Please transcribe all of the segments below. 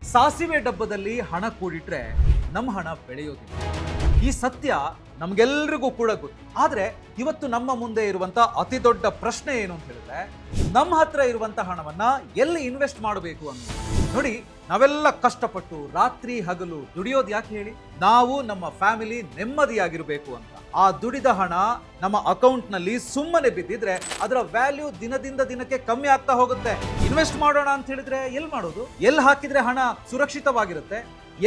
ಸಾಸಿವೆ ಡಬ್ಬದಲ್ಲಿ ಹಣ ಕೂಡಿಟ್ರೆ ನಮ್ಮ ಹಣ ಬೆಳೆಯೋದಿಲ್ಲ. ಈ ಸತ್ಯ ನಮ್ಗೆಲ್ರಿಗೂ ಕೂಡ ಗೊತ್ತು. ಆದ್ರೆ ಇವತ್ತು ನಮ್ಮ ಮುಂದೆ ಇರುವಂತ ಅತಿ ದೊಡ್ಡ ಪ್ರಶ್ನೆ ಏನು ಅಂತ ಹೇಳಿದ್ರೆ, ನಮ್ಮ ಹತ್ರ ಇರುವಂತ ಹಣವನ್ನ ಎಲ್ಲಿ ಇನ್ವೆಸ್ಟ್ ಮಾಡಬೇಕು ಅನ್ನೋದು. ನೋಡಿ, ನಾವೆಲ್ಲ ಕಷ್ಟಪಟ್ಟು ರಾತ್ರಿ ಹಗಲು ದುಡಿಯೋದು ಯಾಕೆ ಹೇಳಿ? ನಾವು ನಮ್ಮ ಫ್ಯಾಮಿಲಿ ನೆಮ್ಮದಿಯಾಗಿರ್ಬೇಕು ಅಂತ. ಆ ದುಡಿದ ಹಣ ನಮ್ಮ ಅಕೌಂಟ್ ನಲ್ಲಿ ಸುಮ್ಮನೆ ಬಿದ್ದಿದ್ರೆ ಅದರ ವ್ಯಾಲ್ಯೂ ದಿನದಿಂದ ದಿನಕ್ಕೆ ಕಮ್ಮಿ ಆಗ್ತಾ ಹೋಗುತ್ತೆ. ಇನ್ವೆಸ್ಟ್ ಮಾಡೋಣ ಅಂತ ಹೇಳಿದ್ರೆ ಎಲ್ಲಿ ಮಾಡೋದು? ಎಲ್ಲಿ ಹಾಕಿದ್ರೆ ಹಣ ಸುರಕ್ಷಿತವಾಗಿರುತ್ತೆ?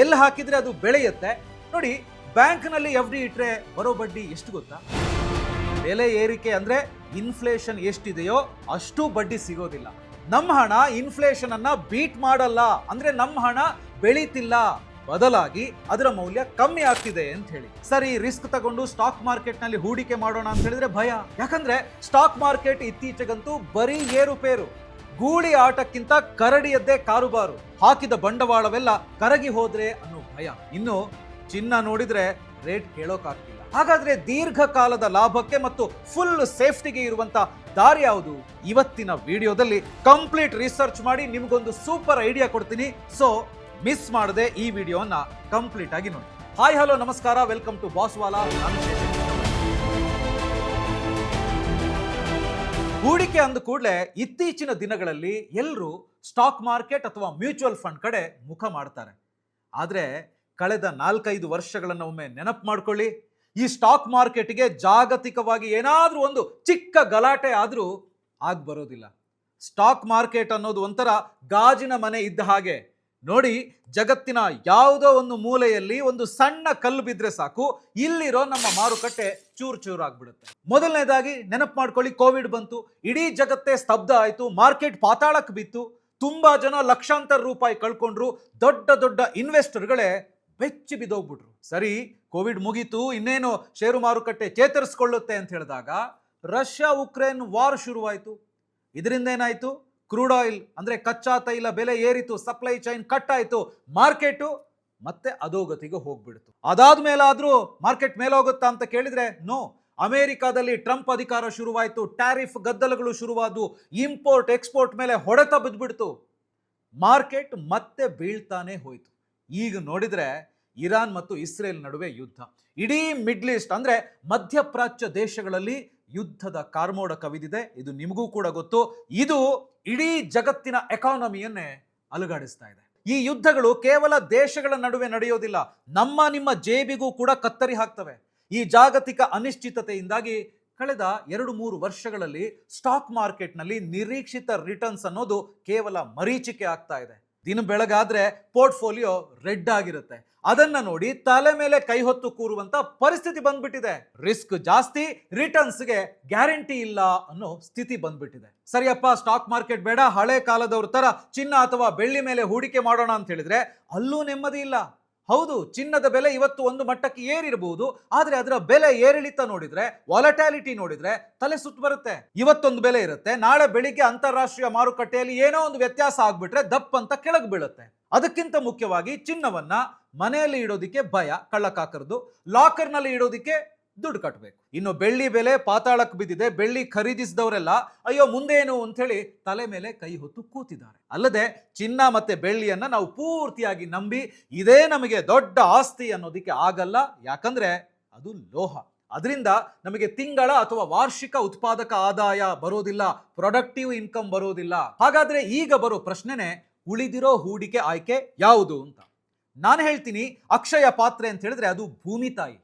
ಎಲ್ಲಿ ಹಾಕಿದ್ರೆ ಅದು ಬೆಳೆಯುತ್ತೆ? ನೋಡಿ, ಬ್ಯಾಂಕ್ ನಲ್ಲಿ FD ಇಟ್ರೆ ಬರೋ ಬಡ್ಡಿ ಎಷ್ಟು ಗೊತ್ತಾ? ಬೆಲೆ ಏರಿಕೆ ಅಂದ್ರೆ ಇನ್ಫ್ಲೇಷನ್ ಎಷ್ಟಿದೆಯೋ ಅಷ್ಟು ಬಡ್ಡಿ ಸಿಗೋದಿಲ್ಲ. ನಮ್ಮ ಹಣ ಇನ್ಫ್ಲೇಷನ್ ಅನ್ನ ಬೀಟ್ ಮಾಡಲ್ಲ, ಅಂದ್ರೆ ನಮ್ಮ ಹಣ ಬೆಳೀತಿಲ್ಲ, ಬದಲಾಗಿ ಅದರ ಮೌಲ್ಯ ಕಮ್ಮಿ ಆಗ್ತಿದೆ ಅಂತ ಹೇಳಿ. ಸರಿ, ರಿಸ್ಕ್ ತಗೊಂಡು ಸ್ಟಾಕ್ ಮಾರ್ಕೆಟ್ ನಲ್ಲಿ ಹೂಡಿಕೆ ಮಾಡೋಣ ಅಂತ ಹೇಳಿದ್ರೆ ಭಯ. ಯಾಕಂದ್ರೆ ಸ್ಟಾಕ್ ಮಾರ್ಕೆಟ್ ಇತ್ತೀಚೆಗಂತೂ ಬರೀ ಏರುಪೇರು. ಗೂಳಿ ಆಟಕ್ಕಿಂತ ಕರಡಿಯದ್ದೇ ಕಾರುಬಾರು. ಹಾಕಿದ ಬಂಡವಾಳವೆಲ್ಲ ಕರಗಿ ಹೋದ್ರೆ ಅನ್ನೋ ಭಯ. ಇನ್ನು ಚಿನ್ನ ನೋಡಿದ್ರೆ ರೇಟ್ ಕೇಳೋಕಾಗ್ತಿಲ್ಲ. ಹಾಗಾದ್ರೆ ದೀರ್ಘಕಾಲದ ಲಾಭಕ್ಕೆ ಮತ್ತು ಫುಲ್ ಸೇಫ್ಟಿಗೆ ಇರುವಂತ ದಾರಿ ಯಾವುದು? ಇವತ್ತಿನ ವಿಡಿಯೋದಲ್ಲಿ ಕಂಪ್ಲೀಟ್ ರಿಸರ್ಚ್ ಮಾಡಿ ನಿಮ್ಗೊಂದು ಸೂಪರ್ ಐಡಿಯಾ ಕೊಡ್ತೀನಿ. ಸೊ ಮಿಸ್ ಮಾಡದೆ ಈ ವಿಡಿಯೋನ ಕಂಪ್ಲೀಟ್ ಆಗಿ ನೋಡಿ. ಹಾಯ್ ಹಲೋ ನಮಸ್ಕಾರ, ವೆಲ್ಕಮ್ ಟು ಬಾಸ್ವಾಲಾ. ಹೂಡಿಕೆ ಅಂದ ಕೂಡಲೇ ಇತ್ತೀಚಿನ ದಿನಗಳಲ್ಲಿ ಎಲ್ಲರೂ ಸ್ಟಾಕ್ ಮಾರ್ಕೆಟ್ ಅಥವಾ ಮ್ಯೂಚುವಲ್ ಫಂಡ್ ಕಡೆ ಮುಖ ಮಾಡ್ತಾರೆ. ಆದ್ರೆ ಕಳೆದ 4-5 ವರ್ಷಗಳನ್ನು ಒಮ್ಮೆ ನೆನಪು ಮಾಡ್ಕೊಳ್ಳಿ. ಈ ಸ್ಟಾಕ್ ಮಾರ್ಕೆಟ್ಗೆ ಜಾಗತಿಕವಾಗಿ ಏನಾದ್ರೂ ಒಂದು ಚಿಕ್ಕ ಗಲಾಟೆ ಆದ್ರೂ ಬರೋದಿಲ್ಲ. ಸ್ಟಾಕ್ ಮಾರ್ಕೆಟ್ ಅನ್ನೋದು ಒಂಥರ ಗಾಜಿನ ಮನೆ ಇದ್ದ ಹಾಗೆ. ನೋಡಿ, ಜಗತ್ತಿನ ಯಾವುದೋ ಒಂದು ಮೂಲೆಯಲ್ಲಿ ಒಂದು ಸಣ್ಣ ಕಲ್ಲು ಬಿದ್ರೆ ಸಾಕು, ಇಲ್ಲಿರೋ ನಮ್ಮ ಮಾರುಕಟ್ಟೆ ಚೂರು ಚೂರು ಆಗ್ಬಿಡುತ್ತೆ. ಮೊದಲನೇದಾಗಿ ನೆನಪು ಮಾಡ್ಕೊಳ್ಳಿ, ಕೋವಿಡ್ ಬಂತು, ಇಡೀ ಜಗತ್ತೇ ಸ್ತಬ್ಧ ಆಯ್ತು, ಮಾರ್ಕೆಟ್ ಪಾತಾಳಕ್ಕೆ ಬಿತ್ತು, ತುಂಬಾ ಜನ ಲಕ್ಷಾಂತರ ರೂಪಾಯಿ ಕಳ್ಕೊಂಡ್ರು, ದೊಡ್ಡ ದೊಡ್ಡ ಇನ್ವೆಸ್ಟರ್ಗಳೇ ಬೆಚ್ಚಿ ಬಿದ್ದೋಗ್ಬಿಟ್ರು. ಸರಿ, ಕೋವಿಡ್ ಮುಗೀತು, ಇನ್ನೇನು ಷೇರು ಮಾರುಕಟ್ಟೆ ಚೇತರಿಸಿಕೊಳ್ಳುತ್ತೆ ಅಂತ ಹೇಳಿದಾಗ ರಷ್ಯಾ ಉಕ್ರೇನ್ ವಾರ್ ಶುರುವಾಯಿತು. ಇದರಿಂದ ಏನಾಯ್ತು? ಕ್ರೂಡ್ ಆಯಿಲ್ ಅಂದ್ರೆ ಕಚ್ಚಾ ತೈಲ ಬೆಲೆ ಏರಿತು, ಸಪ್ಲೈ ಚೈನ್ ಕಟ್ ಆಯ್ತು, ಮಾರ್ಕೆಟು ಮತ್ತೆ ಅಧೋಗತಿಗೆ ಹೋಗ್ಬಿಡ್ತು. ಅದಾದ್ಮೇಲಾದ್ರೂ ಮಾರ್ಕೆಟ್ ಮೇಲೆ ಹೋಗುತ್ತಾ ಅಂತ ಕೇಳಿದ್ರೆ ನೋ. ಅಮೆರಿಕಾದಲ್ಲಿ ಟ್ರಂಪ್ ಅಧಿಕಾರ ಶುರುವಾಯಿತು, ಟ್ಯಾರಿಫ್ ಗದ್ದಲಗಳು ಶುರುವಾದವು, ಇಂಪೋರ್ಟ್ ಎಕ್ಸ್ಪೋರ್ಟ್ ಮೇಲೆ ಹೊಡೆತ ಬಿದ್ದುಬಿಡ್ತು, ಮಾರ್ಕೆಟ್ ಮತ್ತೆ ಬೀಳ್ತಾನೆ ಹೋಯ್ತು. ಈಗ ನೋಡಿದ್ರೆ ಇರಾನ್ ಮತ್ತು ಇಸ್ರೇಲ್ ನಡುವೆ ಯುದ್ಧ. ಇಡೀ ಮಿಡ್ಲ್ ಈಸ್ಟ್ ಅಂದ್ರೆ ಮಧ್ಯಪ್ರಾಚ್ಯ ದೇಶಗಳಲ್ಲಿ ಯುದ್ಧದ ಕಾರ್ಮೋಡ ಕವಿದಿದೆ. ಇದು ನಿಮಗೂ ಕೂಡ ಗೊತ್ತು. ಇದು ಇಡೀ ಜಗತ್ತಿನ ಎಕಾನಮಿಯನ್ನೇ ಅಲುಗಾಡಿಸ್ತಾ ಇದೆ. ಈ ಯುದ್ಧಗಳು ಕೇವಲ ದೇಶಗಳ ನಡುವೆ ನಡೆಯೋದಿಲ್ಲ, ನಮ್ಮ ನಿಮ್ಮ ಜೇಬಿಗೂ ಕೂಡ ಕತ್ತರಿ ಹಾಕ್ತವೆ. ಈ ಜಾಗತಿಕ ಅನಿಶ್ಚಿತತೆಯಿಂದಾಗಿ ಕಳೆದ 2-3 ವರ್ಷಗಳಲ್ಲಿ ಸ್ಟಾಕ್ ಮಾರ್ಕೆಟ್ನಲ್ಲಿ ನಿರೀಕ್ಷಿತ ರಿಟರ್ನ್ಸ್ ಅನ್ನೋದು ಕೇವಲ ಮರೀಚಿಕೆ ಆಗ್ತಾ ಇದೆ. ದಿನ ಬೆಳಗಾದ್ರೆ ಪೋರ್ಟ್ಫೋಲಿಯೋ ರೆಡ್ ಆಗಿರುತ್ತೆ. ಅದನ್ನ ನೋಡಿ ತಲೆ ಮೇಲೆ ಕೈ ಹೊತ್ತು ಕೂರುವಂತ ಪರಿಸ್ಥಿತಿ ಬಂದ್ಬಿಟ್ಟಿದೆ. ರಿಸ್ಕ್ ಜಾಸ್ತಿ, ರಿಟರ್ನ್ಸ್ಗೆ ಗ್ಯಾರಂಟಿ ಇಲ್ಲ ಅನ್ನೋ ಸ್ಥಿತಿ ಬಂದ್ಬಿಟ್ಟಿದೆ. ಸರಿಯಪ್ಪ, ಸ್ಟಾಕ್ ಮಾರ್ಕೆಟ್ ಬೇಡ, ಹಳೆ ಕಾಲದವ್ರ ತರ ಚಿನ್ನ ಅಥವಾ ಬೆಳ್ಳಿ ಮೇಲೆ ಹೂಡಿಕೆ ಮಾಡೋಣ ಅಂತ ಹೇಳಿದ್ರೆ ಅಲ್ಲೂ ನೆಮ್ಮದಿ ಇಲ್ಲ. ಹೌದು, ಚಿನ್ನದ ಬೆಲೆ ಇವತ್ತು ಒಂದು ಮಟ್ಟಕ್ಕೆ ಏರಿರಬಹುದು, ಆದ್ರೆ ಅದರ ಬೆಲೆ ಏರಿಳಿತ ನೋಡಿದ್ರೆ, ವಾಲಟಾಲಿಟಿ ನೋಡಿದ್ರೆ ತಲೆ ಸುತ್ತು ಬರುತ್ತೆ. ಇವತ್ತೊಂದು ಬೆಲೆ ಇರುತ್ತೆ, ನಾಳೆ ಬೆಳಿಗ್ಗೆ ಅಂತಾರಾಷ್ಟ್ರೀಯ ಮಾರುಕಟ್ಟೆಯಲ್ಲಿ ಏನೋ ಒಂದು ವ್ಯತ್ಯಾಸ ಆಗ್ಬಿಟ್ರೆ ದಪ್ಪ ಅಂತ ಕೆಳಗೆ ಬೀಳುತ್ತೆ. ಅದಕ್ಕಿಂತ ಮುಖ್ಯವಾಗಿ ಚಿನ್ನವನ್ನ ಮನೆಯಲ್ಲಿ ಇಡೋದಿಕ್ಕೆ ಭಯ, ಕಳ್ಳಕಾಕರದು. ಲಾಕರ್ ನಲ್ಲಿ ಇಡೋದಿಕ್ಕೆ ದುಡ್ಡು ಕಟ್ಟಬೇಕು. ಇನ್ನು ಬೆಳ್ಳಿ ಬೆಲೆ ಪಾತಾಳಕ್ಕೆ ಬಿದ್ದಿದೆ. ಬೆಳ್ಳಿ ಖರೀದಿಸಿದವರೆಲ್ಲ ಅಯ್ಯೋ ಮುಂದೇನು ಅಂತ ಹೇಳಿ ತಲೆ ಮೇಲೆ ಕೈ ಹೊತ್ತು ಕೂತಿದ್ದಾರೆ. ಅಲ್ಲದೆ ಚಿನ್ನ ಮತ್ತೆ ಬೆಳ್ಳಿಯನ್ನ ನಾವು ಪೂರ್ತಿಯಾಗಿ ನಂಬಿ ಇದೇ ನಮಗೆ ದೊಡ್ಡ ಆಸ್ತಿ ಅನ್ನೋದಿಕ್ಕೆ ಆಗಲ್ಲ. ಯಾಕಂದ್ರೆ ಅದು ಲೋಹ. ಅದರಿಂದ ನಮಗೆ ತಿಂಗಳ ಅಥವಾ ವಾರ್ಷಿಕ ಉತ್ಪಾದಕ ಆದಾಯ ಬರೋದಿಲ್ಲ, ಪ್ರೊಡಕ್ಟಿವ್ ಇನ್ಕಮ್ ಬರೋದಿಲ್ಲ. ಹಾಗಾದ್ರೆ ಈಗ ಬರೋ ಪ್ರಶ್ನೆನೇ, ಉಳಿದಿರೋ ಹೂಡಿಕೆ ಆಯ್ಕೆ ಯಾವುದು ಅಂತ. ನಾನು ಹೇಳ್ತೀನಿ, ಅಕ್ಷಯ ಪಾತ್ರೆ ಅಂತ ಹೇಳಿದ್ರೆ ಅದು ಭೂಮಿ ತಾಯಿ.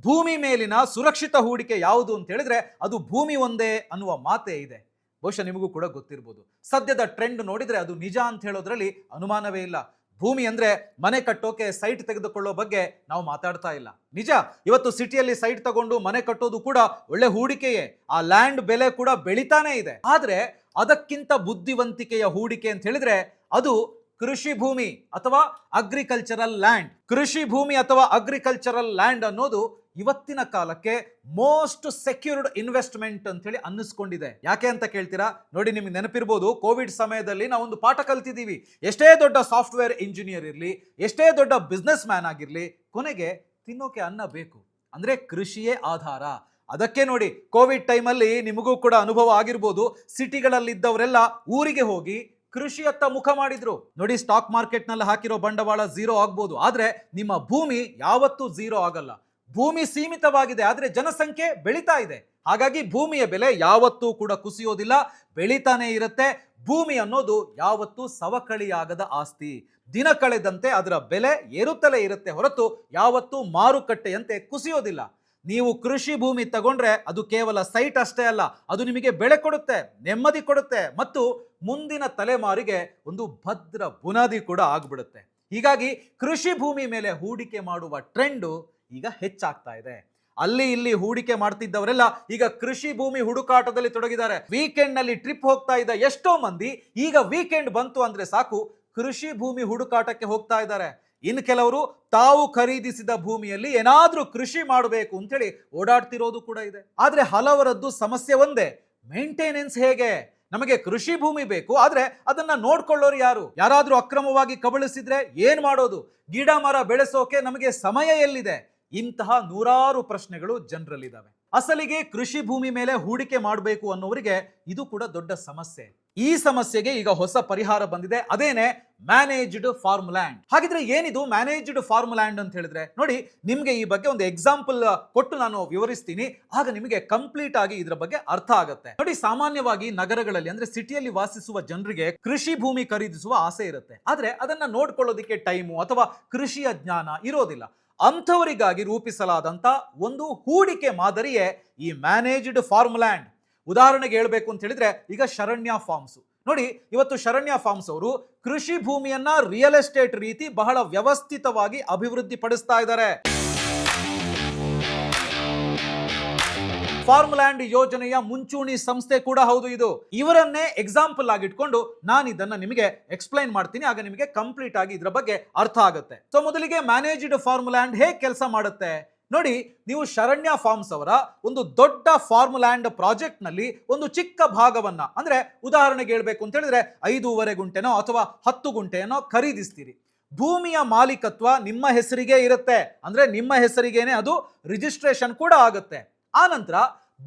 ಭೂಮಿ ಮೇಲಿನ ಸುರಕ್ಷಿತ ಹೂಡಿಕೆ ಯಾವುದು ಅಂತ ಹೇಳಿದ್ರೆ ಅದು ಭೂಮಿ ಒಂದೇ ಅನ್ನುವ ಮಾತೇ ಇದೆ. ಬಹುಶಃ ನಿಮಗೂ ಕೂಡ ಗೊತ್ತಿರ್ಬೋದು. ಸದ್ಯದ ಟ್ರೆಂಡ್ ನೋಡಿದ್ರೆ ಅದು ನಿಜ ಅಂತ ಹೇಳೋದ್ರಲ್ಲಿ ಅನುಮಾನವೇ ಇಲ್ಲ. ಭೂಮಿ ಅಂದ್ರೆ ಮನೆ ಕಟ್ಟೋಕೆ ಸೈಟ್ ತೆಗೆದುಕೊಳ್ಳೋ ಬಗ್ಗೆ ನಾವು ಮಾತಾಡ್ತಾ ಇಲ್ಲ. ನಿಜ, ಇವತ್ತು ಸಿಟಿಯಲ್ಲಿ ಸೈಟ್ ತಗೊಂಡು ಮನೆ ಕಟ್ಟೋದು ಕೂಡ ಒಳ್ಳೆ ಹೂಡಿಕೆಯೇ. ಆ ಲ್ಯಾಂಡ್ ಬೆಲೆ ಕೂಡ ಬೆಳಿತಾನೆ ಇದೆ. ಆದ್ರೆ ಅದಕ್ಕಿಂತ ಬುದ್ಧಿವಂತಿಕೆಯ ಹೂಡಿಕೆ ಅಂತ ಹೇಳಿದ್ರೆ ಅದು ಕೃಷಿ ಭೂಮಿ ಅಥವಾ ಅಗ್ರಿಕಲ್ಚರಲ್ ಲ್ಯಾಂಡ್. ಕೃಷಿ ಭೂಮಿ ಅಥವಾ ಅಗ್ರಿಕಲ್ಚರಲ್ ಲ್ಯಾಂಡ್ ಅನ್ನೋದು ಇವತ್ತಿನ ಕಾಲಕ್ಕೆ ಮೋಸ್ಟ್ ಸೆಕ್ಯೂರ್ಡ್ ಇನ್ವೆಸ್ಟ್ಮೆಂಟ್ ಅಂತ ಹೇಳಿ ಅನ್ನಿಸ್ಕೊಂಡಿದೆ. ಯಾಕೆ ಅಂತ ಕೇಳ್ತೀರಾ? ನೋಡಿ, ನಿಮ್ಗೆ ನೆನಪಿರ್ಬೋದು, ಕೋವಿಡ್ ಸಮಯದಲ್ಲಿ ನಾವೊಂದು ಪಾಠ ಕಲ್ತಿದ್ದೀವಿ. ಎಷ್ಟೇ ದೊಡ್ಡ ಸಾಫ್ಟ್ವೇರ್ ಇಂಜಿನಿಯರ್ ಇರಲಿ, ಎಷ್ಟೇ ದೊಡ್ಡ ಬಿಸ್ನೆಸ್ ಮ್ಯಾನ್ ಆಗಿರ್ಲಿ, ಕೊನೆಗೆ ತಿನ್ನೋಕೆ ಅನ್ನ ಬೇಕು, ಅಂದ್ರೆ ಕೃಷಿಯೇ ಆಧಾರ. ಅದಕ್ಕೆ ನೋಡಿ, ಕೋವಿಡ್ ಟೈಮಲ್ಲಿ ನಿಮಗೂ ಕೂಡ ಅನುಭವ ಆಗಿರ್ಬೋದು, ಸಿಟಿಗಳಲ್ಲಿದ್ದವರೆಲ್ಲ ಊರಿಗೆ ಹೋಗಿ ಕೃಷಿಯತ್ತ ಮುಖ ಮಾಡಿದ್ರು. ನೋಡಿ, ಸ್ಟಾಕ್ ಮಾರ್ಕೆಟ್ ನಲ್ಲಿ ಹಾಕಿರೋ ಬಂಡವಾಳ ಝೀರೋ ಆಗ್ಬೋದು, ಆದ್ರೆ ನಿಮ್ಮ ಭೂಮಿ ಯಾವತ್ತೂ ಝೀರೋ ಆಗಲ್ಲ. ಭೂಮಿ ಸೀಮಿತವಾಗಿದೆ, ಆದ್ರೆ ಜನಸಂಖ್ಯೆ ಬೆಳೀತಾ ಇದೆ. ಹಾಗಾಗಿ ಭೂಮಿಯ ಬೆಲೆ ಯಾವತ್ತೂ ಕೂಡ ಕುಸಿಯೋದಿಲ್ಲ, ಬೆಳೀತಾನೆ ಇರುತ್ತೆ. ಭೂಮಿ ಅನ್ನೋದು ಯಾವತ್ತೂ ಸವಕಳಿಯಾಗದ ಆಸ್ತಿ. ದಿನ ಕಳೆದಂತೆ ಅದರ ಬೆಲೆ ಏರುತ್ತಲೇ ಇರುತ್ತೆ ಹೊರತು ಯಾವತ್ತೂ ಮಾರುಕಟ್ಟೆಯಂತೆ ಕುಸಿಯೋದಿಲ್ಲ. ನೀವು ಕೃಷಿ ಭೂಮಿ ತಗೊಂಡ್ರೆ ಅದು ಕೇವಲ ಸೈಟ್ ಅಷ್ಟೇ ಅಲ್ಲ, ಅದು ನಿಮಗೆ ಬೆಳೆ ಕೊಡುತ್ತೆ, ನೆಮ್ಮದಿ ಕೊಡುತ್ತೆ ಮತ್ತು ಮುಂದಿನ ತಲೆಮಾರಿಗೆ ಒಂದು ಭದ್ರ ಬುನಾದಿ ಕೂಡ ಆಗ್ಬಿಡುತ್ತೆ. ಹೀಗಾಗಿ ಕೃಷಿ ಭೂಮಿ ಮೇಲೆ ಹೂಡಿಕೆ ಮಾಡುವ ಟ್ರೆಂಡು ಈಗ ಹೆಚ್ಚಾಗ್ತಾ ಇದೆ. ಅಲ್ಲಿ ಇಲ್ಲಿ ಹೂಡಿಕೆ ಮಾಡ್ತಿದ್ದವರೆಲ್ಲ ಈಗ ಕೃಷಿ ಭೂಮಿ ಹುಡುಕಾಟದಲ್ಲಿ ತೊಡಗಿದ್ದಾರೆ. ವೀಕೆಂಡ್ ನಲ್ಲಿ ಟ್ರಿಪ್ ಹೋಗ್ತಾ ಇದ್ದ ಎಷ್ಟೋ ಮಂದಿ ಈಗ ವೀಕೆಂಡ್ ಬಂತು ಅಂದ್ರೆ ಸಾಕು ಕೃಷಿ ಭೂಮಿ ಹುಡುಕಾಟಕ್ಕೆ ಹೋಗ್ತಾ ಇದ್ದಾರೆ. ಇನ್ನು ಕೆಲವರು ತಾವು ಖರೀದಿಸಿದ ಭೂಮಿಯಲ್ಲಿ ಏನಾದ್ರೂ ಕೃಷಿ ಮಾಡಬೇಕು ಅಂತೇಳಿ ಓಡಾಡ್ತಿರೋದು ಕೂಡ ಇದೆ. ಆದ್ರೆ ಹಲವರದ್ದು ಸಮಸ್ಯೆ ಒಂದೇ, ಮೇಂಟೆನೆನ್ಸ್ ಹೇಗೆ? ನಮಗೆ ಕೃಷಿ ಭೂಮಿ ಬೇಕು, ಆದ್ರೆ ಅದನ್ನ ನೋಡ್ಕೊಳ್ಳೋರು ಯಾರು? ಯಾರಾದ್ರೂ ಅಕ್ರಮವಾಗಿ ಕಬಳಿಸಿದ್ರೆ ಏನ್ ಮಾಡೋದು? ಗಿಡ ಮರ ಬೆಳೆಸೋಕೆ ನಮಗೆ ಸಮಯ ಎಲ್ಲಿದೆ? ಇಂತಹ ನೂರಾರು ಪ್ರಶ್ನೆಗಳು ಜನರಲ್ಲಿದ್ದಾವೆ. ಅಸಲಿಗೆ ಕೃಷಿ ಭೂಮಿ ಮೇಲೆ ಹೂಡಿಕೆ ಮಾಡಬೇಕು ಅನ್ನೋರಿಗೆ ಇದು ಕೂಡ ದೊಡ್ಡ ಸಮಸ್ಯೆ. ಈ ಸಮಸ್ಯೆಗೆ ಈಗ ಹೊಸ ಪರಿಹಾರ ಬಂದಿದೆ, ಅದೇನೆ ಮ್ಯಾನೇಜ್ಡ್ ಫಾರ್ಮ್ ಲ್ಯಾಂಡ್. ಹಾಗಿದ್ರೆ ಏನಿದು ಮ್ಯಾನೇಜ್ಡ್ ಫಾರ್ಮ್ ಲ್ಯಾಂಡ್ ಅಂತ ಹೇಳಿದ್ರೆ, ನೋಡಿ ನಿಮ್ಗೆ ಈ ಬಗ್ಗೆ ಒಂದು ಎಕ್ಸಾಂಪಲ್ ಕೊಟ್ಟು ನಾನು ವಿವರಿಸ್ತೀನಿ, ಆಗ ನಿಮಗೆ ಕಂಪ್ಲೀಟ್ ಆಗಿ ಇದರ ಬಗ್ಗೆ ಅರ್ಥ ಆಗುತ್ತೆ. ನೋಡಿ, ಸಾಮಾನ್ಯವಾಗಿ ನಗರಗಳಲ್ಲಿ ಅಂದ್ರೆ ಸಿಟಿಯಲ್ಲಿ ವಾಸಿಸುವ ಜನರಿಗೆ ಕೃಷಿ ಭೂಮಿ ಖರೀದಿಸುವ ಆಸೆ ಇರುತ್ತೆ, ಆದ್ರೆ ಅದನ್ನ ನೋಡ್ಕೊಳ್ಳೋದಿಕ್ಕೆ ಟೈಮು ಅಥವಾ ಕೃಷಿಯ ಜ್ಞಾನ ಇರೋದಿಲ್ಲ. ಅಂಥವರಿಗಾಗಿ ರೂಪಿಸಲಾದಂತ ಒಂದು ಹೂಡಿಕೆ ಮಾದರಿಯೇ ಈ ಮ್ಯಾನೇಜ್ಡ್ ಫಾರ್ಮ್ ಲ್ಯಾಂಡ್. ಉದಾಹರಣೆಗೆ ಹೇಳಬೇಕು ಅಂತ ಹೇಳಿದ್ರೆ, ಈಗ ಶರಣ್ಯ ಫಾರ್ಮ್ಸ್ ನೋಡಿ, ಇವತ್ತು ಶರಣ್ಯ ಫಾರ್ಮ್ಸ್ ಅವರು ಕೃಷಿ ಭೂಮಿಯನ್ನ ರಿಯಲ್ ಎಸ್ಟೇಟ್ ರೀತಿ ಬಹಳ ವ್ಯವಸ್ಥಿತವಾಗಿ ಅಭಿವೃದ್ಧಿ ಪಡಿಸ್ತಾ ಇದ್ದಾರೆ. ಫಾರ್ಮ್ ಲ್ಯಾಂಡ್ ಯೋಜನೆಯ ಮುಂಚೂಣಿ ಸಂಸ್ಥೆ ಕೂಡ ಹೌದು ಇದು. ಇವರನ್ನೇ ಎಕ್ಸಾಂಪಲ್ ಆಗಿಟ್ಕೊಂಡು ನಾನು ಇದನ್ನ ನಿಮಗೆ ಎಕ್ಸ್ಪ್ಲೈನ್ ಮಾಡ್ತೀನಿ, ಆಗ ನಿಮಗೆ ಕಂಪ್ಲೀಟ್ ಆಗಿ ಇದರ ಬಗ್ಗೆ ಅರ್ಥ ಆಗುತ್ತೆ. ಸೊ ಮೊದಲಿಗೆ ಮ್ಯಾನೇಜ್ಡ್ ಫಾರ್ಮ್ ಲ್ಯಾಂಡ್ ಹೇಗೆ ಕೆಲಸ ಮಾಡುತ್ತೆ ನೋಡಿ. ನೀವು ಶರಣ್ಯ ಫಾರ್ಮ್ಸ್ ಅವರ ಒಂದು ದೊಡ್ಡ ಫಾರ್ಮ್ ಲ್ಯಾಂಡ್ ಪ್ರಾಜೆಕ್ಟ್ ನಲ್ಲಿ ಒಂದು ಚಿಕ್ಕ ಭಾಗವನ್ನ, ಅಂದ್ರೆ ಉದಾಹರಣೆಗೆ ಹೇಳ್ಬೇಕು ಅಂತ ಹೇಳಿದ್ರೆ 5.5 ಗುಂಟೆನೋ ಅಥವಾ 10 ಗುಂಟೆನೋ ಖರೀದಿಸ್ತೀರಿ. ಭೂಮಿಯ ಮಾಲೀಕತ್ವ ನಿಮ್ಮ ಹೆಸರಿಗೆ ಇರುತ್ತೆ, ಅಂದ್ರೆ ನಿಮ್ಮ ಹೆಸರಿಗೇನೆ ಅದು ರಿಜಿಸ್ಟ್ರೇಷನ್ ಕೂಡ ಆಗುತ್ತೆ. ಆ ನಂತರ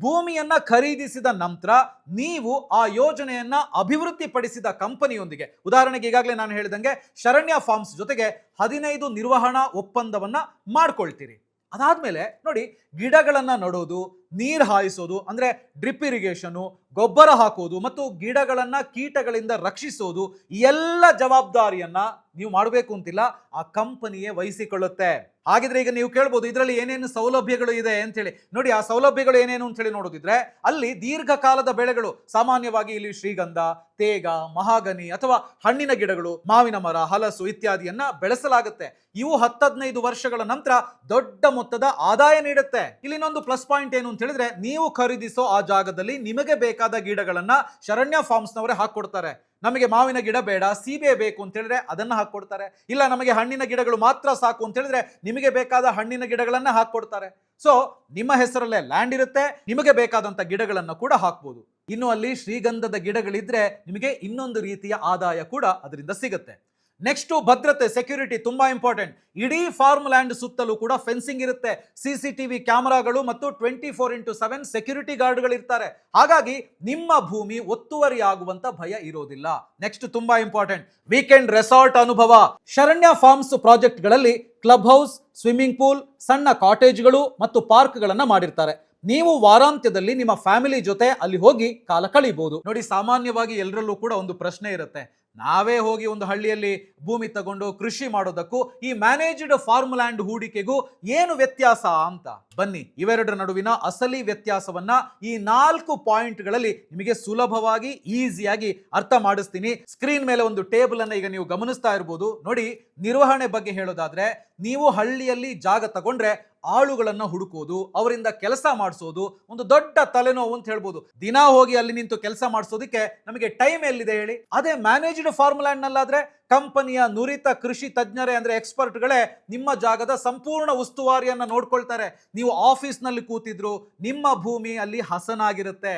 ಭೂಮಿಯನ್ನ ಖರೀದಿಸಿದ ನಂತರ ನೀವು ಆ ಯೋಜನೆಯನ್ನ ಅಭಿವೃದ್ಧಿಪಡಿಸಿದ ಕಂಪನಿಯೊಂದಿಗೆ, ಉದಾಹರಣೆಗೆ ಈಗಾಗಲೇ ನಾನು ಹೇಳಿದಂಗೆ ಶರಣ್ಯ ಫಾರ್ಮ್ಸ್ ಜೊತೆಗೆ 15 ನಿರ್ವಹಣಾ ಒಪ್ಪಂದವನ್ನ ಮಾಡ್ಕೊಳ್ತೀರಿ. ಅದಾದ್ಮೇಲೆ ನೋಡಿ, ಗಿಡಗಳನ್ನ ನಡೋದು, ನೀರು ಹಾಯಿಸೋದು ಅಂದ್ರೆ ಡ್ರಿಪ್ ಇರಿಗೇಷನ್, ಗೊಬ್ಬರ ಹಾಕೋದು ಮತ್ತು ಗಿಡಗಳನ್ನ ಕೀಟಗಳಿಂದ ರಕ್ಷಿಸೋದು, ಈ ಎಲ್ಲ ಜವಾಬ್ದಾರಿಯನ್ನ ನೀವು ಮಾಡಬೇಕು ಅಂತಿಲ್ಲ, ಆ ಕಂಪನಿಯೇ ವಹಿಸಿಕೊಳ್ಳುತ್ತೆ. ಹಾಗಿದ್ರೆ ಈಗ ನೀವು ಕೇಳ್ಬೋದು, ಇದರಲ್ಲಿ ಏನೇನು ಸೌಲಭ್ಯಗಳು ಇದೆ ಅಂತೇಳಿ. ನೋಡಿ, ಆ ಸೌಲಭ್ಯಗಳು ಏನೇನು ಅಂತೇಳಿ ನೋಡೋದಿದ್ರೆ, ಅಲ್ಲಿ ದೀರ್ಘಕಾಲದ ಬೆಳೆಗಳು, ಸಾಮಾನ್ಯವಾಗಿ ಇಲ್ಲಿ ಶ್ರೀಗಂಧ, ತೇಗ, ಮಹಾಗನಿ ಅಥವಾ ಹಣ್ಣಿನ ಗಿಡಗಳು, ಮಾವಿನ ಮರ, ಹಲಸು ಇತ್ಯಾದಿಯನ್ನ ಬೆಳೆಸಲಾಗುತ್ತೆ. ಇವು 10-15 ವರ್ಷಗಳ ನಂತರ ದೊಡ್ಡ ಮೊತ್ತದ ಆದಾಯ ನೀಡುತ್ತೆ. ಇಲ್ಲಿ ಇನ್ನೊಂದು ಪ್ಲಸ್ ಪಾಯಿಂಟ್ ಏನು ಅಂತ ಹೇಳಿದ್ರೆ, ನೀವು ಖರೀದಿಸೋ ಆ ಜಾಗದಲ್ಲಿ ನಿಮಗೆ ಬೇಕಾದ ಗಿಡಗಳನ್ನ ಶರಣ್ಯ ಫಾರ್ಮ್ಸ್ ನವರೇ ಹಾಕೊಡ್ತಾರೆ. ನಮಗೆ ಮಾವಿನ ಗಿಡ ಬೇಡ, ಸೀಬೆ ಬೇಕು ಅಂತ ಹೇಳಿದ್ರೆ ಅದನ್ನ ಹಾಕೊಡ್ತಾರೆ. ಇಲ್ಲ ನಮಗೆ ಹಣ್ಣಿನ ಗಿಡಗಳು ಮಾತ್ರ ಸಾಕು ಅಂತ ಹೇಳಿದ್ರೆ ನಿಮಗೆ ಬೇಕಾದ ಹಣ್ಣಿನ ಗಿಡಗಳನ್ನ ಹಾಕೊಡ್ತಾರೆ. ಸೊ ನಿಮ್ಮ ಹೆಸರಲ್ಲೇ ಲ್ಯಾಂಡ್ ಇರುತ್ತೆ, ನಿಮಗೆ ಬೇಕಾದಂತ ಗಿಡಗಳನ್ನ ಕೂಡ ಹಾಕ್ಬೋದು. ಇನ್ನು ಅಲ್ಲಿ ಶ್ರೀಗಂಧದ ಗಿಡಗಳಿದ್ರೆ ನಿಮಗೆ ಇನ್ನೊಂದು ರೀತಿಯ ಆದಾಯ ಕೂಡ ಅದರಿಂದ ಸಿಗುತ್ತೆ. ನೆಕ್ಸ್ಟ್ ಭದ್ರತೆ, ಸೆಕ್ಯೂರಿಟಿ ತುಂಬಾ ಇಂಪಾರ್ಟೆಂಟ್. ಇಡೀ ಫಾರ್ಮ್ ಲ್ಯಾಂಡ್ ಸುತ್ತಲೂ ಕೂಡ ಫೆನ್ಸಿಂಗ್ ಇರುತ್ತೆ, CCTV ಕ್ಯಾಮೆರಾಗಳು ಮತ್ತು 24x7 ಸೆಕ್ಯೂರಿಟಿ ಗಾರ್ಡ್ಗಳು ಇರ್ತಾರೆ. ಹಾಗಾಗಿ ನಿಮ್ಮ ಭೂಮಿ ಒತ್ತುವರಿ ಆಗುವಂತ ಭಯ ಇರೋದಿಲ್ಲ. ನೆಕ್ಸ್ಟ್ ತುಂಬಾ ಇಂಪಾರ್ಟೆಂಟ್, ವೀಕೆಂಡ್ ರೆಸಾರ್ಟ್ ಅನುಭವ. ಶರಣ್ಯ ಫಾರ್ಮ್ಸ್ ಪ್ರಾಜೆಕ್ಟ್ ಗಳಲ್ಲಿ ಕ್ಲಬ್ ಹೌಸ್, ಸ್ವಿಮ್ಮಿಂಗ್ ಪೂಲ್, ಸಣ್ಣ ಕಾಟೇಜ್ಗಳು ಮತ್ತು ಪಾರ್ಕ್ಗಳನ್ನ ಮಾಡಿರ್ತಾರೆ. ನೀವು ವಾರಾಂತ್ಯದಲ್ಲಿ ನಿಮ್ಮ ಫ್ಯಾಮಿಲಿ ಜೊತೆ ಅಲ್ಲಿ ಹೋಗಿ ಕಾಲ ಕಳೀಬಹುದು. ನೋಡಿ, ಸಾಮಾನ್ಯವಾಗಿ ಎಲ್ಲರಲ್ಲೂ ಕೂಡ ಒಂದು ಪ್ರಶ್ನೆ ಇರುತ್ತೆ, ನಾವೇ ಹೋಗಿ ಒಂದು ಹಳ್ಳಿಯಲ್ಲಿ ಭೂಮಿ ತಗೊಂಡು ಕೃಷಿ ಮಾಡೋದಕ್ಕೂ ಈ ಮ್ಯಾನೇಜ್ಡ್ ಫಾರ್ಮ್ ಲ್ಯಾಂಡ್ ಹೂಡಿಕೆಗೂ ಏನು ವ್ಯತ್ಯಾಸ ಅಂತ. ಬನ್ನಿ, ಇವೆರಡರ ನಡುವಿನ ಅಸಲಿ ವ್ಯತ್ಯಾಸವನ್ನ ಈ 4 ಪಾಯಿಂಟ್ಗಳಲ್ಲಿ ನಿಮಗೆ ಸುಲಭವಾಗಿ ಈಸಿಯಾಗಿ ಅರ್ಥ ಮಾಡಿಸ್ತೀನಿ. ಸ್ಕ್ರೀನ್ ಮೇಲೆ ಒಂದು ಟೇಬಲ್ ಅನ್ನ ಈಗ ನೀವು ಗಮನಿಸ್ತಾ ಇರಬಹುದು. ನೋಡಿ, ನಿರ್ವಹಣೆ ಬಗ್ಗೆ ಹೇಳೋದಾದ್ರೆ, ನೀವು ಹಳ್ಳಿಯಲ್ಲಿ ಜಾಗ ತಗೊಂಡ್ರೆ ಆಳುಗಳನ್ನ ಹುಡುಕೋದು, ಅವರಿಂದ ಕೆಲಸ ಮಾಡಿಸೋದು ಒಂದು ದೊಡ್ಡ ತಲೆನೋವು ಅಂತ ಹೇಳ್ಬೋದು. ದಿನ ಹೋಗಿ ಅಲ್ಲಿ ನಿಂತು ಕೆಲಸ ಮಾಡಿಸೋದಕ್ಕೆ ನಮಗೆ ಟೈಮ್ ಎಲ್ಲಿದೆ ಹೇಳಿ. ಅದೇ ಮ್ಯಾನೇಜ್ಡ್ ಫಾರ್ಮ್ ಲ್ಯಾಂಡ್ ನಲ್ಲಾದ್ರೆ ಕಂಪನಿಯ ನುರಿತ ಕೃಷಿ ತಜ್ಞರೇ ಅಂದ್ರೆ ಎಕ್ಸ್ಪರ್ಟ್ಗಳೇ ನಿಮ್ಮ ಜಾಗದ ಸಂಪೂರ್ಣ ಉಸ್ತುವಾರಿಯನ್ನ ನೋಡ್ಕೊಳ್ತಾರೆ. ನೀವು ಆಫೀಸ್ ನಲ್ಲಿ ಕೂತಿದ್ರು ನಿಮ್ಮ ಭೂಮಿ ಅಲ್ಲಿ ಹಸನಾಗಿರುತ್ತೆ.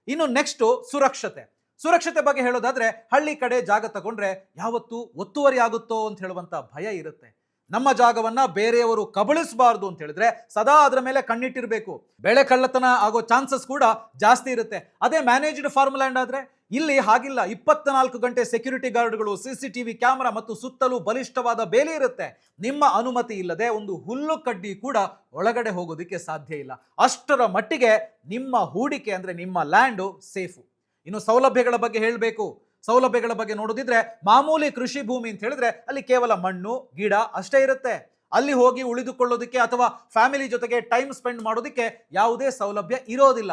ಇನ್ನು ನೆಕ್ಸ್ಟ್ ಸುರಕ್ಷತೆ ಬಗ್ಗೆ ಹೇಳೋದಾದ್ರೆ, ಹಳ್ಳಿ ಕಡೆ ಜಾಗ ತಗೊಂಡ್ರೆ ಯಾವತ್ತು ಒತ್ತುವರಿ ಆಗುತ್ತೋ ಅಂತ ಹೇಳುವಂತ ಭಯ ಇರುತ್ತೆ. ನಮ್ಮ ಜಾಗವನ್ನ ಬೇರೆಯವರು ಕಬಳಿಸಬಾರದು ಅಂತ ಹೇಳಿದ್ರೆ ಸದಾ ಅದರ ಮೇಲೆ ಕಣ್ಣಿಟ್ಟಿರಬೇಕು. ಬೆಳೆ ಕಳ್ಳತನ ಆಗೋ ಚಾನ್ಸಸ್ ಕೂಡ ಜಾಸ್ತಿ ಇರುತ್ತೆ. ಅದೇ ಮ್ಯಾನೇಜ್ಡ್ ಫಾರ್ಮ್ ಲ್ಯಾಂಡ್ ಆದ್ರೆ ಇಲ್ಲಿ ಹಾಗಿಲ್ಲ. 24 ಗಂಟೆ ಸೆಕ್ಯೂರಿಟಿ ಗಾರ್ಡ್ಗಳು, CCTV ಕ್ಯಾಮೆರಾ ಮತ್ತು ಸುತ್ತಲೂ ಬಲಿಷ್ಠವಾದ ಬೇಲಿ ಇರುತ್ತೆ. ನಿಮ್ಮ ಅನುಮತಿ ಇಲ್ಲದೆ ಒಂದು ಹುಲ್ಲು ಕಡ್ಡಿ ಕೂಡ ಒಳಗಡೆ ಹೋಗೋದಕ್ಕೆ ಸಾಧ್ಯ ಇಲ್ಲ. ಅಷ್ಟರ ಮಟ್ಟಿಗೆ ನಿಮ್ಮ ಹೂಡಿಕೆ ಅಂದ್ರೆ ನಿಮ್ಮ ಲ್ಯಾಂಡು ಸೇಫು. ಇನ್ನು ಸೌಲಭ್ಯಗಳ ಬಗ್ಗೆ ಹೇಳಬೇಕು. ಸೌಲಭ್ಯಗಳ ಬಗ್ಗೆ ನೋಡೋದಿದ್ರೆ ಮಾಮೂಲಿ ಕೃಷಿ ಭೂಮಿ ಅಂತ ಹೇಳಿದ್ರೆ ಅಲ್ಲಿ ಕೇವಲ ಮಣ್ಣು ಗಿಡ ಅಷ್ಟೇ ಇರುತ್ತೆ. ಅಲ್ಲಿ ಹೋಗಿ ಉಳಿದುಕೊಳ್ಳೋದಕ್ಕೆ ಅಥವಾ ಫ್ಯಾಮಿಲಿ ಜೊತೆಗೆ ಟೈಮ್ ಸ್ಪೆಂಡ್ ಮಾಡೋದಕ್ಕೆ ಯಾವುದೇ ಸೌಲಭ್ಯ ಇರೋದಿಲ್ಲ.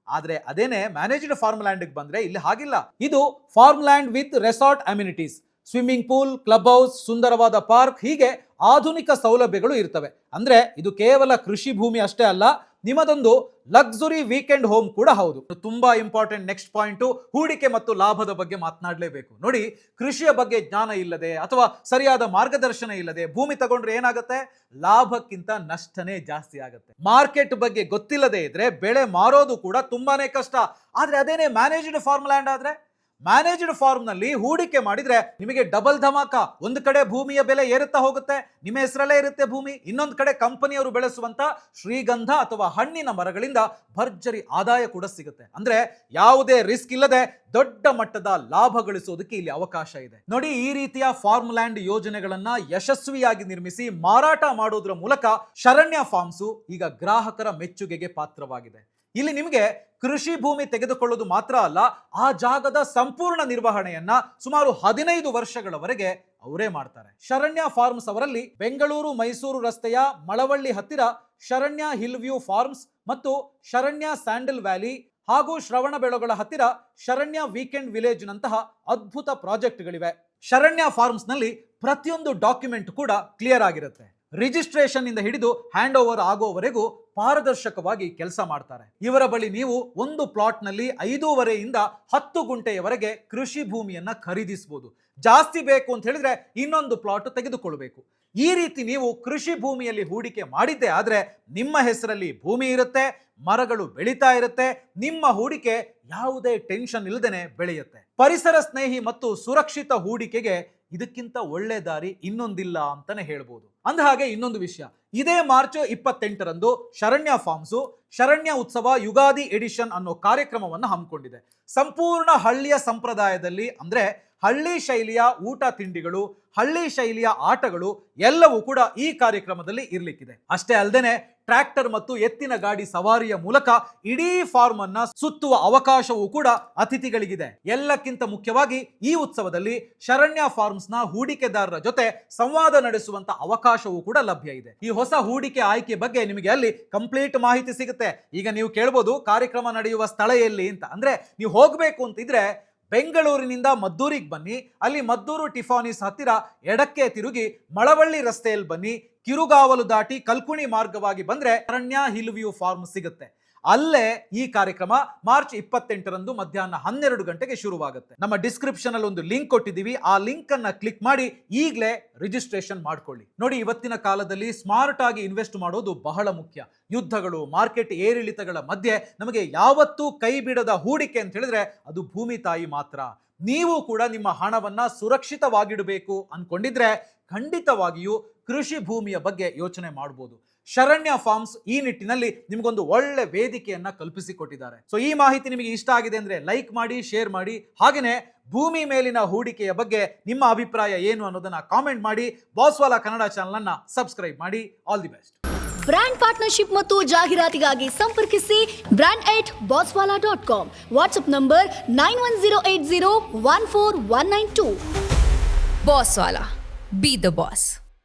ಆದ್ರೆ ಅದೇನೆ ಮ್ಯಾನೇಜ್ಡ್ ಫಾರ್ಮ್ ಲ್ಯಾಂಡ್ ಬಂದ್ರೆ ಇಲ್ಲಿ ಹಾಗಿಲ್ಲ. ಇದು farm land with resort amenities, swimming pool, club house, ಸುಂದರವಾದ ಪಾರ್ಕ್, ಹೀಗೆ ಆಧುನಿಕ ಸೌಲಭ್ಯಗಳು ಇರ್ತವೆ. ಅಂದ್ರೆ ಇದು ಕೇವಲ ಕೃಷಿ ಭೂಮಿ ಅಷ್ಟೇ ಅಲ್ಲ, ನಿಮ್ಮದೊಂದು ಲಕ್ಸುರಿ ವೀಕೆಂಡ್ ಹೋಮ್ ಕೂಡ ಹೌದು. ತುಂಬಾ ಇಂಪಾರ್ಟೆಂಟ್ ನೆಕ್ಸ್ಟ್ ಪಾಯಿಂಟ್, ಹೂಡಿಕೆ ಮತ್ತು ಲಾಭದ ಬಗ್ಗೆ ಮಾತನಾಡಲೇಬೇಕು. ನೋಡಿ, ಕೃಷಿಯ ಬಗ್ಗೆ ಜ್ಞಾನ ಇಲ್ಲದೆ ಅಥವಾ ಸರಿಯಾದ ಮಾರ್ಗದರ್ಶನ ಇಲ್ಲದೆ ಭೂಮಿ ತಗೊಂಡ್ರೆ ಏನಾಗುತ್ತೆ? ಲಾಭಕ್ಕಿಂತ ನಷ್ಟನೇ ಜಾಸ್ತಿ ಆಗುತ್ತೆ. ಮಾರ್ಕೆಟ್ ಬಗ್ಗೆ ಗೊತ್ತಿಲ್ಲದೆ ಇದ್ರೆ ಬೆಳೆ ಮಾರೋದು ಕೂಡ ತುಂಬಾನೇ ಕಷ್ಟ. ಆದ್ರೆ ಅದೇನೇ ಮ್ಯಾನೇಜ್ಡ್ ಫಾರ್ಮ್ ಲ್ಯಾಂಡ್ ಆದ್ರೆ, ಮ್ಯಾನೇಜ್ಡ್ ಫಾರ್ಮ್ ನಲ್ಲಿ ಹೂಡಿಕೆ ಮಾಡಿದ್ರೆ ನಿಮಗೆ ಡಬಲ್ ಧಮಾಕ. ಒಂದು ಕಡೆ ಭೂಮಿಯ ಬೆಲೆ ಏರುತ್ತಾ ಹೋಗುತ್ತೆ, ನಿಮ್ಮ ಹೆಸರಲ್ಲೇ ಇರುತ್ತೆ ಭೂಮಿ. ಇನ್ನೊಂದು ಕಡೆ ಕಂಪನಿಯವರು ಬೆಳೆಸುವಂತ ಶ್ರೀಗಂಧ ಅಥವಾ ಹಣ್ಣಿನ ಮರಗಳಿಂದ ಭರ್ಜರಿ ಆದಾಯ ಕೂಡ ಸಿಗುತ್ತೆ. ಅಂದ್ರೆ ಯಾವುದೇ ರಿಸ್ಕ್ ಇಲ್ಲದೆ ದೊಡ್ಡ ಮಟ್ಟದ ಲಾಭ ಗಳಿಸೋದಕ್ಕೆ ಇಲ್ಲಿ ಅವಕಾಶ ಇದೆ. ನೋಡಿ, ಈ ರೀತಿಯ ಫಾರ್ಮ್ ಲ್ಯಾಂಡ್ ಯೋಜನೆಗಳನ್ನ ಯಶಸ್ವಿಯಾಗಿ ನಿರ್ಮಿಸಿ ಮಾರಾಟ ಮಾಡೋದ್ರ ಮೂಲಕ ಶರಣ್ಯ ಫಾರ್ಮ್ಸ್ ಈಗ ಗ್ರಾಹಕರ ಮೆಚ್ಚುಗೆಗೆ ಪಾತ್ರವಾಗಿದೆ. ಇಲ್ಲಿ ನಿಮಗೆ ಕೃಷಿ ಭೂಮಿ ತೆಗೆದುಕೊಳ್ಳೋದು ಮಾತ್ರ ಅಲ್ಲ, ಆ ಜಾಗದ ಸಂಪೂರ್ಣ ನಿರ್ವಹಣೆಯನ್ನ ಸುಮಾರು 15 ವರ್ಷಗಳವರೆಗೆ ಅವರೇ ಮಾಡ್ತಾರೆ. ಶರಣ್ಯ ಫಾರ್ಮ್ಸ್ ಅವರಲ್ಲಿ ಬೆಂಗಳೂರು ಮೈಸೂರು ರಸ್ತೆಯ ಮಳವಳ್ಳಿ ಹತ್ತಿರ ಶರಣ್ಯ ಹಿಲ್ ವ್ಯೂ ಫಾರ್ಮ್ಸ್ ಮತ್ತು ಶರಣ್ಯ ಸ್ಯಾಂಡಲ್ ವ್ಯಾಲಿ ಹಾಗೂ ಶ್ರವಣಬೆಳಗೊಳ ಹತ್ತಿರ ಶರಣ್ಯ ವೀಕೆಂಡ್ ವಿಲೇಜ್ ನಂತಹ ಅದ್ಭುತ ಪ್ರಾಜೆಕ್ಟ್ಗಳಿವೆ. ಶರಣ್ಯ ಫಾರ್ಮ್ಸ್ ನಲ್ಲಿ ಪ್ರತಿಯೊಂದು ಡಾಕ್ಯುಮೆಂಟ್ ಕೂಡ ಕ್ಲಿಯರ್ ಆಗಿರುತ್ತೆ. ರಿಜಿಸ್ಟ್ರೇಷನ್ ಇಂದ ಹಿಡಿದು ಹ್ಯಾಂಡ್ ಓವರ್ ಆಗೋವರೆಗೂ ಪಾರದರ್ಶಕವಾಗಿ ಕೆಲಸ ಮಾಡ್ತಾರೆ. ಇವರ ಬಳಿ ನೀವು ಒಂದು ಪ್ಲಾಟ್ ನಲ್ಲಿ 5.5 ಇಂದ 10 ಗುಂಟೆಯವರೆಗೆ ಕೃಷಿ ಭೂಮಿಯನ್ನ ಖರೀದಿಸಬಹುದು. ಜಾಸ್ತಿ ಬೇಕು ಅಂತ ಹೇಳಿದ್ರೆ ಇನ್ನೊಂದು ಪ್ಲಾಟ್ ತೆಗೆದುಕೊಳ್ಳಬೇಕು. ಈ ರೀತಿ ನೀವು ಕೃಷಿ ಭೂಮಿಯಲ್ಲಿ ಹೂಡಿಕೆ ಮಾಡಿದ್ದೆ ಆದ್ರೆ ನಿಮ್ಮ ಹೆಸರಲ್ಲಿ ಭೂಮಿ ಇರುತ್ತೆ, ಮರಗಳು ಬೆಳೀತಾ ಇರುತ್ತೆ, ನಿಮ್ಮ ಹೂಡಿಕೆ ಯಾವುದೇ ಟೆನ್ಷನ್ ಇಲ್ಲದೇನೆ ಬೆಳೆಯುತ್ತೆ. ಪರಿಸರ ಸ್ನೇಹಿ ಮತ್ತು ಸುರಕ್ಷಿತ ಹೂಡಿಕೆಗೆ ಇದಕ್ಕಿಂತ ಒಳ್ಳೆ ದಾರಿ ಇನ್ನೊಂದಿಲ್ಲ ಅಂತಾನೆ ಹೇಳ್ಬೋದು. ಅಂದಹಾಗೆ ಇನ್ನೊಂದು ವಿಷಯ, ಇದೇ ಮಾರ್ಚ್ 28ರಂದು ಶರಣ್ಯ ಫಾರ್ಮ್ಸ್ ಶರಣ್ಯ ಉತ್ಸವ ಯುಗಾದಿ ಎಡಿಷನ್ ಅನ್ನೋ ಕಾರ್ಯಕ್ರಮವನ್ನು ಹಮ್ಮಿಕೊಂಡಿದೆ. ಸಂಪೂರ್ಣ ಹಳ್ಳಿಯ ಸಂಪ್ರದಾಯದಲ್ಲಿ, ಅಂದ್ರೆ ಹಳ್ಳಿ ಶೈಲಿಯ ಊಟ ತಿಂಡಿಗಳು, ಹಳ್ಳಿ ಶೈಲಿಯ ಆಟಗಳು ಎಲ್ಲವೂ ಕೂಡ ಈ ಕಾರ್ಯಕ್ರಮದಲ್ಲಿ ಇರ್ಲಿಕ್ಕಿದೆ. ಅಷ್ಟೇ ಅಲ್ಲದೆ ಟ್ರ್ಯಾಕ್ಟರ್ ಮತ್ತು ಎತ್ತಿನ ಗಾಡಿ ಸವಾರಿಯ ಮೂಲಕ ಇಡೀ ಫಾರ್ಮ್ ಅನ್ನ ಸುತ್ತುವ ಅವಕಾಶವೂ ಕೂಡ ಅತಿಥಿಗಳಿಗಿದೆ. ಎಲ್ಲಕ್ಕಿಂತ ಮುಖ್ಯವಾಗಿ ಈ ಉತ್ಸವದಲ್ಲಿ ಶರಣ್ಯ ಫಾರ್ಮ್ಸ್ ನ ಹೂಡಿಕೆದಾರರ ಜೊತೆ ಸಂವಾದ ನಡೆಸುವಂತ ಅವಕಾಶವೂ ಕೂಡ ಲಭ್ಯ ಇದೆ. ಈ ಹೊಸ ಹೂಡಿಕೆ ಆಯ್ಕೆ ಬಗ್ಗೆ ನಿಮಗೆ ಅಲ್ಲಿ ಕಂಪ್ಲೀಟ್ ಮಾಹಿತಿ ಸಿಗುತ್ತೆ. ಈಗ ನೀವು ಕೇಳ್ಬೋದು, ಕಾರ್ಯಕ್ರಮ ನಡೆಯುವ ಸ್ಥಳ ಎಲ್ಲಿ ಅಂತ. ಅಂದ್ರೆ ನೀವು ಹೋಗ್ಬೇಕು ಅಂತಿದ್ರೆ ಬೆಂಗಳೂರಿನಿಂದ ಮದ್ದೂರಿಗೆ ಬನ್ನಿ, ಅಲ್ಲಿ ಮದ್ದೂರು ಟಿಫಾನಿಸ್ ಹತ್ತಿರ ಎಡಕ್ಕೆ ತಿರುಗಿ ಮಳವಳ್ಳಿ ರಸ್ತೆಯಲ್ಲಿ ಬನ್ನಿ, ಕಿರುಗಾವಲು ದಾಟಿ ಕಲ್ಕುಣಿ ಮಾರ್ಗವಾಗಿ ಬಂದ್ರೆ ಶರಣ್ಯ ಹಿಲ್ ವ್ಯೂ ಫಾರ್ಮ್ ಸಿಗುತ್ತೆ. ಅಲ್ಲೇ ಈ ಕಾರ್ಯಕ್ರಮ ಮಾರ್ಚ್ 28ರಂದು ಮಧ್ಯಾಹ್ನ 12 ಗಂಟೆಗೆ ಶುರುವಾಗುತ್ತೆ. ನಮ್ಮ ಡಿಸ್ಕ್ರಿಪ್ಷನ್ ಅಲ್ಲಿ ಒಂದು ಲಿಂಕ್ ಕೊಟ್ಟಿದ್ದೀವಿ, ಆ ಲಿಂಕ್ ಅನ್ನ ಕ್ಲಿಕ್ ಮಾಡಿ ಈಗಲೇ ರಿಜಿಸ್ಟ್ರೇಷನ್ ಮಾಡ್ಕೊಳ್ಳಿ. ನೋಡಿ, ಇವತ್ತಿನ ಕಾಲದಲ್ಲಿ ಸ್ಮಾರ್ಟ್ ಆಗಿ ಇನ್ವೆಸ್ಟ್ ಮಾಡೋದು ಬಹಳ ಮುಖ್ಯ. ಯುದ್ಧಗಳು, ಮಾರ್ಕೆಟ್ ಏರಿಳಿತಗಳ ಮಧ್ಯೆ ನಮಗೆ ಯಾವತ್ತೂ ಕೈ ಬಿಡದ ಹೂಡಿಕೆ ಅಂತ ಹೇಳಿದ್ರೆ ಅದು ಭೂಮಿ ತಾಯಿ ಮಾತ್ರ. ನೀವು ಕೂಡ ನಿಮ್ಮ ಹಣವನ್ನ ಸುರಕ್ಷಿತವಾಗಿಡಬೇಕು ಅನ್ಕೊಂಡಿದ್ರೆ ಖಂಡಿತವಾಗಿಯೂ ಕೃಷಿ ಭೂಮಿಯ ಬಗ್ಗೆ ಯೋಚನೆ ಮಾಡಬಹುದು. ಶರಣ್ಯ ಫಾರ್ಮ್ಸ್ ಈ ನಿಟ್ಟಿನಲ್ಲಿ ನಿಮಗೊಂದು ಒಳ್ಳೆ ವೇದಿಕೆಯನ್ನ ಕಲ್ಪಿಸಿಕೊಟ್ಟಿದ್ದಾರೆ. ಸೊ ಈ ಮಾಹಿತಿ ನಿಮಗೆ ಇಷ್ಟ ಆಗಿದೆ ಅಂದ್ರೆ ಲೈಕ್ ಮಾಡಿ, ಶೇರ್ ಮಾಡಿ. ಹಾಗೇನೆ ಭೂಮಿ ಮೇಲಿನ ಹೂಡಿಕೆಯ ಬಗ್ಗೆ ನಿಮ್ಮ ಅಭಿಪ್ರಾಯ ಏನು ಅನ್ನೋದನ್ನ ಕಾಮೆಂಟ್ ಮಾಡಿ. ಬಾಸ್ವಾಲಾ ಕನ್ನಡ ಚಾನೆಲ್ ಅನ್ನ ಸಬ್ಸ್ಕ್ರೈಬ್ ಮಾಡಿ. All the best. Brand partnership ಮತ್ತು ಜಾಹೀರಾತಿಗಾಗಿ ಸಂಪರ್ಕಿಸಿ brand@botswala.com. WhatsApp number 9108014192. Bosswala. Be the boss.